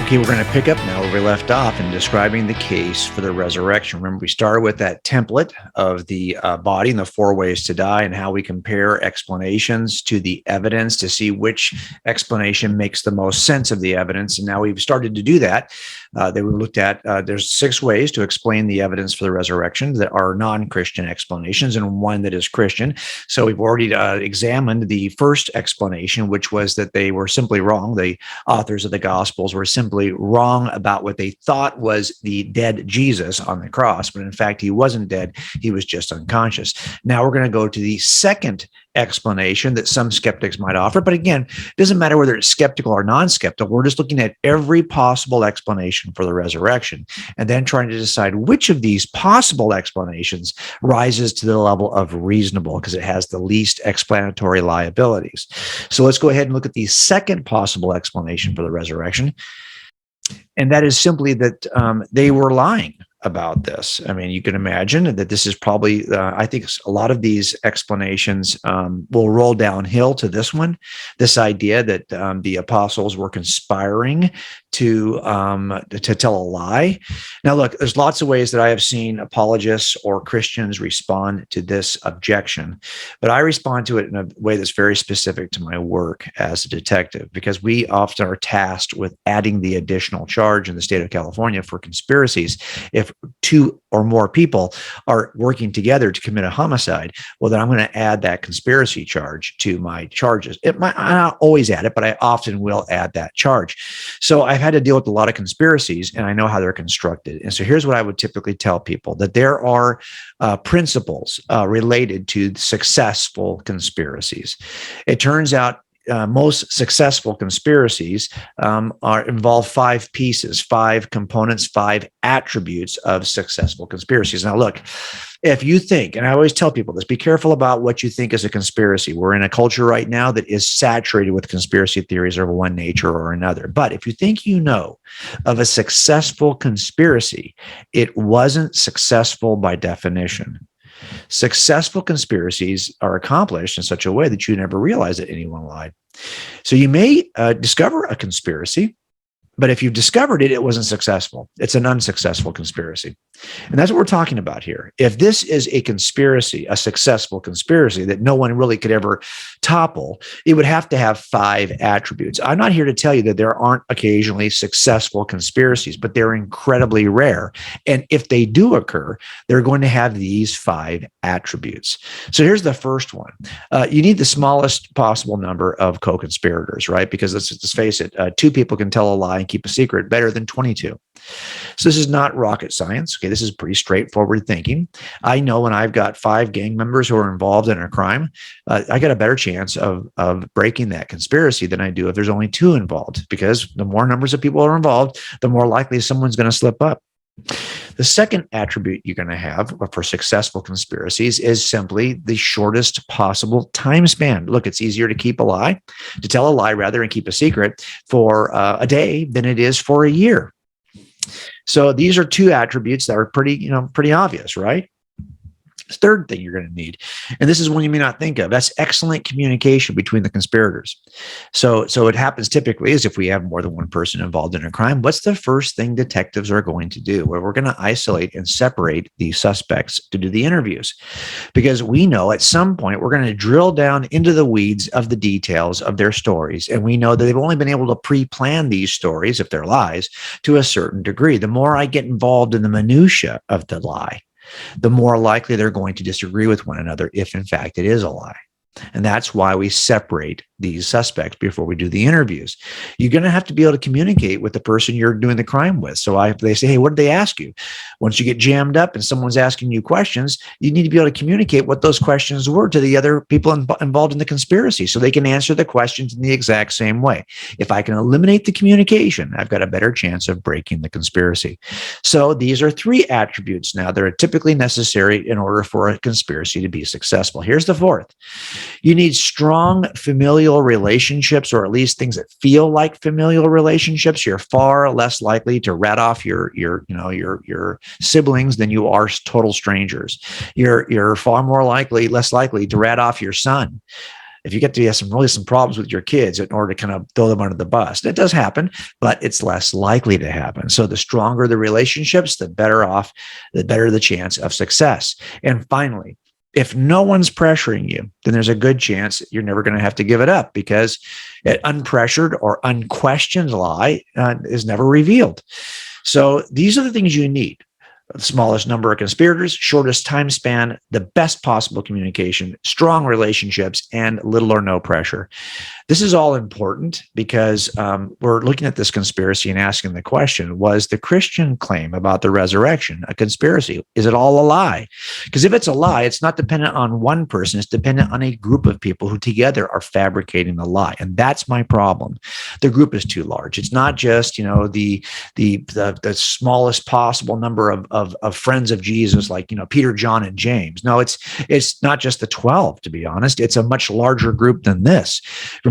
Okay, we're going to pick up now where we left off in describing the case for the resurrection. Remember, we started with that template of the body and the four ways to die and how we compare explanations to the evidence to see which explanation makes the most sense of the evidence. And now we've started to do that. We looked at, there's 6 ways to explain the evidence for the resurrection that are non-Christian explanations and one that is Christian. So we've already examined the first explanation, which was that they were simply wrong. The authors of the Gospels were simply wrong about what they thought was the dead Jesus on the cross, but in fact, he wasn't dead. He was just unconscious. Now we're going to go to the second explanation that some skeptics might offer. But again, it doesn't matter whether it's skeptical or non-skeptical. We're just looking at every possible explanation for the resurrection and then trying to decide which of these possible explanations rises to the level of reasonable because it has the least explanatory liabilities. So let's go ahead and look at the second possible explanation for the resurrection. And that is simply that they were lying about this. I mean, you can imagine that this is probably, I think a lot of these explanations will roll downhill to this one, this idea that the apostles were conspiring to tell a lie. Now, look, there's lots of ways that I have seen apologists or Christians respond to this objection, but I respond to it in a way that's very specific to my work as a detective, because we often are tasked with adding the additional charge in the state of California for conspiracies. If 2 or more people are working together to commit a homicide, well, then I'm going to add that conspiracy charge to my charges. I don't always add it, but I often will add that charge. So I've had to deal with a lot of conspiracies, and I know how they're constructed. And so here's what I would typically tell people, that there are principles related to successful conspiracies. It turns out most successful conspiracies involve 5 pieces, 5 components, 5 attributes of successful conspiracies. Now, look, if you think, and I always tell people this, be careful about what you think is a conspiracy. We're in a culture right now that is saturated with conspiracy theories of one nature or another. But if you think you know of a successful conspiracy, it wasn't successful by definition. Successful conspiracies are accomplished in such a way that you never realize that anyone lied. So you may discover a conspiracy, but if you've discovered it, it wasn't successful. It's an unsuccessful conspiracy. And that's what we're talking about here. If this is a conspiracy, a successful conspiracy that no one really could ever topple, it would have to have 5 attributes. I'm not here to tell you that there aren't occasionally successful conspiracies, but they're incredibly rare. And if they do occur, they're going to have these 5 attributes. So here's the first one. You need the smallest possible number of co-conspirators, right? Because let's face it, 2 people can tell a lie and keep a secret better than 22. So this is not rocket science. Okay, this is pretty straightforward thinking. I know when I've got 5 gang members who are involved in a crime, I got a better chance of breaking that conspiracy than I do if there's only 2 involved, because the more numbers of people are involved, the more likely someone's going to slip up. The second attribute you're going to have for successful conspiracies is simply the shortest possible time span. Look, it's easier to tell a lie rather, and keep a secret for a day than it is for a year. So these are 2 attributes that are pretty obvious, right? Third thing you're going to need, and this is one you may not think of, that's excellent communication between the conspirators. So it happens typically is if we have more than one person involved in a crime, what's the first thing detectives are going to do? Well, we're going to isolate and separate the suspects to do the interviews, because we know at some point we're going to drill down into the weeds of the details of their stories. And we know that they've only been able to pre-plan these stories, if they're lies, to a certain degree. The more I get involved in the minutia of the lie, the more likely they're going to disagree with one another if, in fact, it is a lie. And that's why we separate these suspects before we do the interviews. You're going to have to be able to communicate with the person you're doing the crime with. So they say, hey, what did they ask you? Once you get jammed up and someone's asking you questions, you need to be able to communicate what those questions were to the other people involved in the conspiracy so they can answer the questions in the exact same way. If I can eliminate the communication, I've got a better chance of breaking the conspiracy. So these are 3 attributes now that are typically necessary in order for a conspiracy to be successful. Here's the 4th. You need strong familial relationships, or at least things that feel like familial relationships. You're far less likely to rat off your siblings than you are total strangers. You're far less likely to rat off your son if you get to have some problems with your kids in order to kind of throw them under the bus. That does happen, but it's less likely to happen. So the stronger the relationships, the better the chance of success. And finally, if no one's pressuring you, then there's a good chance you're never going to have to give it up, because an unpressured or unquestioned lie is never revealed. So these are the things you need: the smallest number of conspirators, shortest time span, the best possible communication, strong relationships, and little or no pressure. This is all important because we're looking at this conspiracy and asking the question, was the Christian claim about the resurrection a conspiracy? Is it all a lie? Because if it's a lie, it's not dependent on one person. It's dependent on a group of people who together are fabricating the lie. And that's my problem. The group is too large. It's not just, the smallest possible number of friends of Jesus, like, Peter, John, and James. No, it's not just the 12, to be honest. It's a much larger group than this.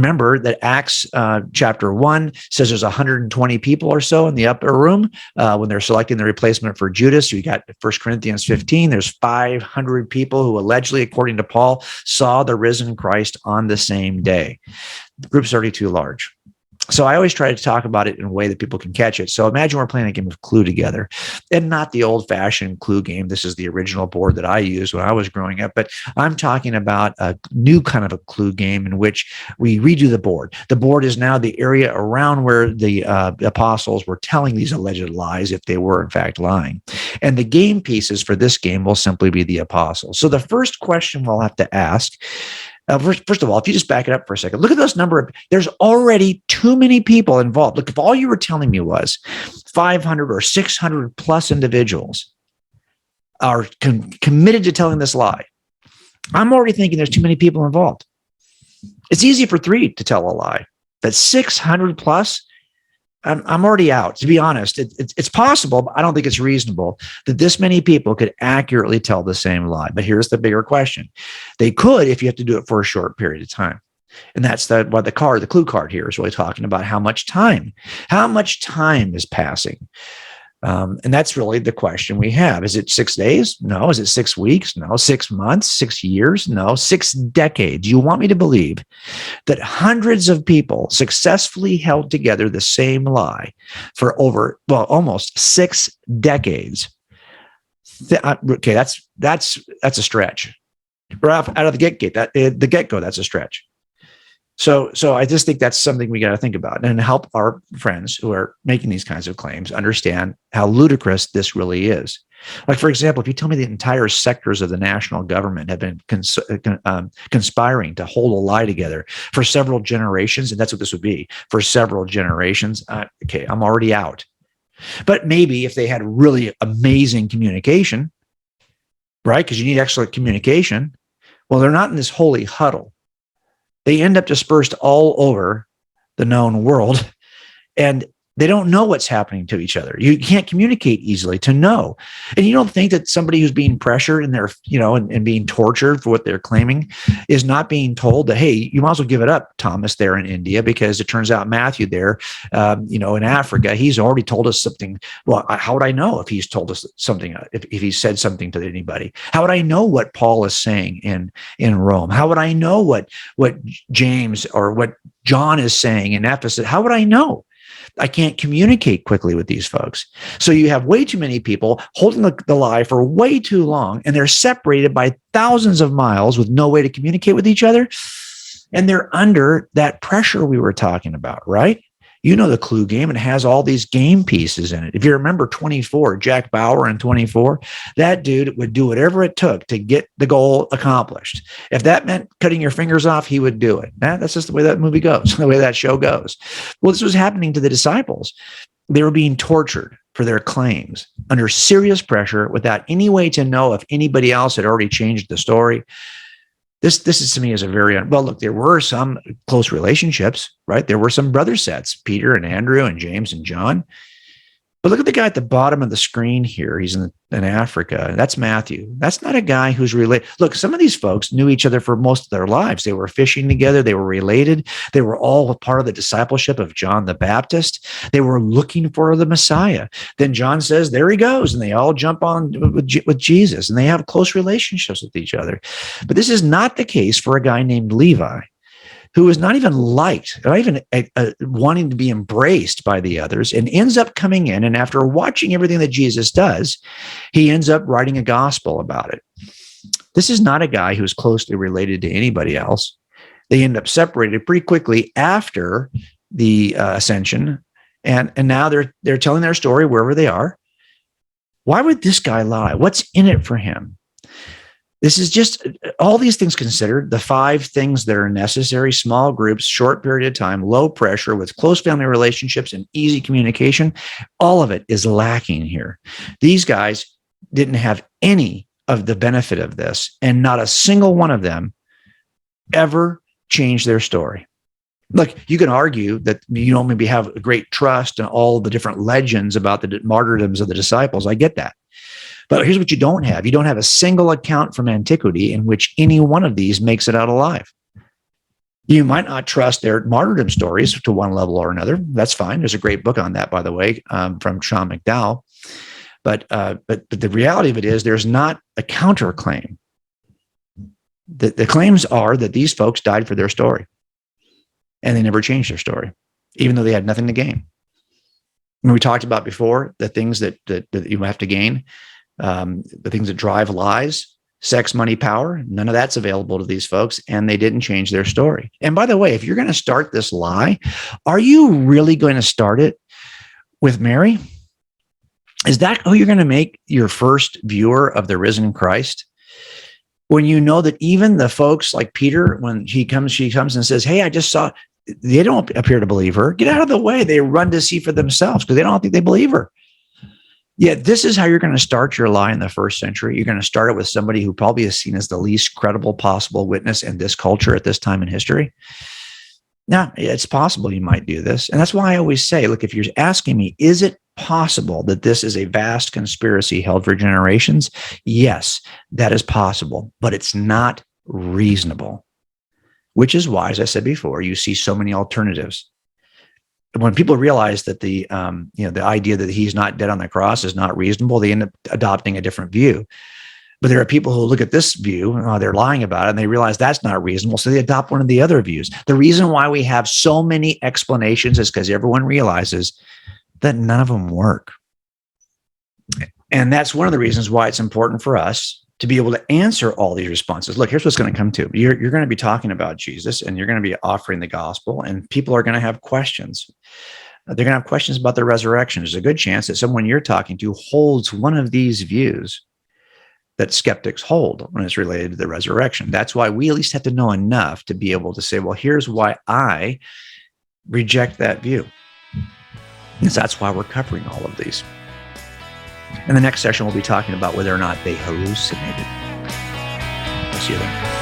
Remember that Acts chapter 1 says there's 120 people or so in the upper room when they're selecting the replacement for Judas. You got 1 Corinthians 15. There's 500 people who allegedly, according to Paul, saw the risen Christ on the same day. The group's already too large. So I always try to talk about it in a way that people can catch it. So imagine we're playing a game of Clue together, and not the old-fashioned Clue game. This is the original board that I used when I was growing up, but I'm talking about a new kind of a Clue game in which we redo the board. The board is now the area around where the apostles were telling these alleged lies, if they were in fact lying. And the game pieces for this game will simply be the apostles. So the first question we'll have to ask, first of all, if you just back it up for a second, look at those there's already too many people involved. Look, if all you were telling me was 500 or 600 plus individuals are committed to telling this lie, I'm already thinking there's too many people involved. It's easy for 3 to tell a lie, but 600 plus, I'm already out. To be honest, it's possible, but I don't think it's reasonable that this many people could accurately tell the same lie. But here's the bigger question. They could, if you have to do it for a short period of time. And that's what the Clue card here is really talking about: how much time is passing. And that's really the question we have. Is it 6 days? No. Is it 6 weeks? No. 6 months? 6 years? No. 6 decades. You want me to believe that hundreds of people successfully held together the same lie for almost 6 decades? Okay, that's a stretch. Right out of the get-go, that's a stretch. So I just think that's something we got to think about and help our friends who are making these kinds of claims understand how ludicrous this really is. Like, for example, if you tell me the entire sectors of the national government have been conspiring to hold a lie together for several generations, and that's what this would be, for several generations, okay, I'm already out. But maybe if they had really amazing communication, right? Because you need excellent communication. Well, they're not in this holy huddle. They end up dispersed all over the known world, and they don't know what's happening to each other. You can't communicate easily to know. And you don't think that somebody who's being pressured and they're, and being tortured for what they're claiming is not being told that, hey, you might as well give it up, Thomas, there in India, because it turns out Matthew there, in Africa, he's already told us something. Well, how would I know if he's told us something, if he said something to anybody? How would I know what Paul is saying in Rome? How would I know what James or what John is saying in Ephesus? How would I know? I can't communicate quickly with these folks. So you have way too many people holding the lie for way too long, and they're separated by thousands of miles with no way to communicate with each other. And they're under that pressure we were talking about, right? You know the Clue game, and it has all these game pieces in it. If you remember 24, Jack Bauer in 24, that dude would do whatever it took to get the goal accomplished. If that meant cutting your fingers off, he would do it. That's just the way that movie goes, the way that show goes. Well, this was happening to the disciples. They were being tortured for their claims under serious pressure without any way to know if anybody else had already changed the story. This is, to me, is a very, well, look, there were some close relationships, right? There were some brother sets, Peter and Andrew and James and John. But look at the guy at the bottom of the screen here. He's in Africa. That's Matthew. That's not a guy who's related. Look, some of these folks knew each other for most of their lives. They were fishing together. They were related. They were all a part of the discipleship of John the Baptist. They were looking for the Messiah. Then John says, there he goes. And they all jump on with Jesus, and they have close relationships with each other. But this is not the case for a guy named Levi. who is not even liked, not even wanting to be embraced by the others, and ends up coming in. And after watching everything that Jesus does, he ends up writing a gospel about it. This is not a guy who's closely related to anybody else. They end up separated pretty quickly after the ascension. And now they're telling their story wherever they are. Why would this guy lie? What's in it for him? This is just all these things considered, the 5 things that are necessary: small groups, short period of time, low pressure, with close family relationships and easy communication. All of it is lacking here. These guys didn't have any of the benefit of this, and not a single one of them ever changed their story. Look, you can argue that you don't maybe have great trust in all the different legends about the martyrdoms of the disciples. I get that. But here's what you don't have. You don't have a single account from antiquity in which any one of these makes it out alive. You might not trust their martyrdom stories to one level or another. That's fine. There's a great book on that, by the way, from Sean McDowell. But the reality of it is there's not a counterclaim. The claims are that these folks died for their story, and they never changed their story, even though they had nothing to gain. When we talked about before, the things that you have to gain, the things that drive lies, sex, money, power, none of that's available to these folks, and they didn't change their story. And by the way, if you're going to start this lie, are you really going to start it with Mary? Is that who you're going to make your first viewer of the risen Christ? When you know that even the folks like Peter, when she comes and says, "Hey, I just saw," they don't appear to believe her. Get out of the way. They run to see for themselves because they don't think they believe her. Yet this is how you're going to start your lie in the first century. You're going to start it with somebody who probably is seen as the least credible possible witness in this culture at this time in history. Now, it's possible you might do this. And that's why I always say, look, if you're asking me, is it possible that this is a vast conspiracy held for generations? Yes, that is possible, but it's not reasonable, which is why, as I said before, you see so many alternatives. When people realize that the idea that he's not dead on the cross is not reasonable, they end up adopting a different view. But there are people who look at this view, they're lying about it, and they realize that's not reasonable, so they adopt one of the other views. The reason why we have so many explanations is because everyone realizes that none of them work. And that's one of the reasons why it's important for us to be able to answer all these responses. Look, here's what's going to come to. You're going to be talking about Jesus, and you're going to be offering the gospel, and people are going to have questions. They're going to have questions about the resurrection. There's a good chance that someone you're talking to holds one of these views that skeptics hold when it's related to the resurrection. That's why we at least have to know enough to be able to say, well, here's why I reject that view. And that's why we're covering all of these. In the next session, we'll be talking about whether or not they hallucinated. We'll see you then.